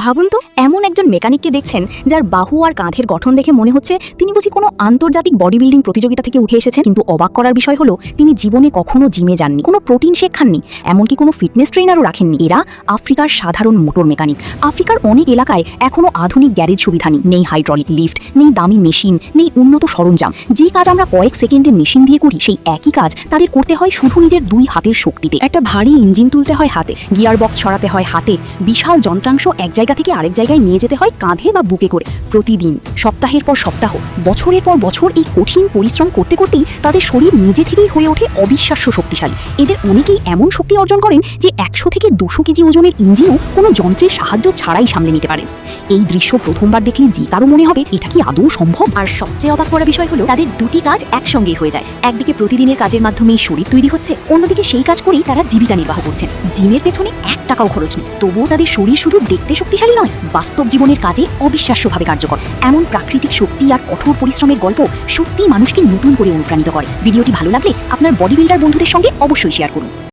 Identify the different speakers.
Speaker 1: ভাবুন তো, এমন একজন মেকানিককে দেখছেন যার বাহু আর কাঁধের গঠন দেখে মনে হচ্ছে তিনি বুঝি কোনো আন্তর্জাতিক বডি বিল্ডিং প্রতিযোগিতা থেকে উঠে এসেছেন। কিন্তু অবাক করার বিষয় হলো তিনি জীবনে কখনো জিমে যাননি, কোনো প্রোটিন শেক খাননি, এমনকি কোনো ফিটনেস ট্রেনারও রাখেননি। এরা আফ্রিকার সাধারণ মোটর মেকানিক। আফ্রিকার অনেক এলাকায় এখনো আধুনিক গ্যারেজ সুবিধা নেই হাইড্রলিক লিফট, নেই দামি মেশিন, নেই উন্নত সরঞ্জাম। যে কাজ আমরা কয়েক সেকেন্ডে মেশিন দিয়ে করি, সেই একই কাজ তাদের করতে হয় শুধু নিজের দুই হাতের শক্তিতে। একটা ভারী ইঞ্জিন তুলতে হয় হাতে, গিয়ার বক্স সরাতে হয় হাতে, বিশাল যন্ত্রাংশ এক জায়গা থেকে আরেক জায়গায় নিয়ে যেতে হয় কাঁধে বা বুকে করে। প্রতিদিন, সপ্তাহের পর সপ্তাহ, বছরের পর বছর এই কঠিন পরিশ্রম করতে করতেই তাদের শরীর নিজে থেকেই হয়ে ওঠে অবিশ্বাস্য শক্তিশালী। এদের অনেকেই এমন শক্তি অর্জন করেন যে 100 থেকে 200 কেজি ওজনের ইঞ্জিনও কোনো যন্ত্রের সাহায্য ছাড়াই সামলে নিতে পারেন। এই দৃশ্য প্রথমবার দেখলে যে কারো মনে হবে এটা কি আদৌ সম্ভব। আর সবচেয়ে অবাক করা বিষয় হলো তাদের দুটি কাজ একসঙ্গেই হয়ে যায়। একদিকে প্রতিদিনের কাজের মাধ্যমেই শরীর তৈরি হচ্ছে, অন্যদিকে সেই কাজ করেই তারা জীবিকা নির্বাহ করছেন। জিমের পেছনে 1 টাকাও খরচ নেই, তবুও তাদের শরীর শুধু দেখতে শক্তিশালী নয়, বাস্তব জীবনের কাজে অবিশ্বাস্যভাবে কার্যকর। এমন প্রাকৃতিক শক্তি আর কঠোর পরিশ্রমের গল্প সত্যিই মানুষকে নতুন করে অনুপ্রাণিত করে। ভিডিওটি ভালো লাগলে আপনার বডি বিল্ডার বন্ধুদের সঙ্গে অবশ্যই শেয়ার করুন।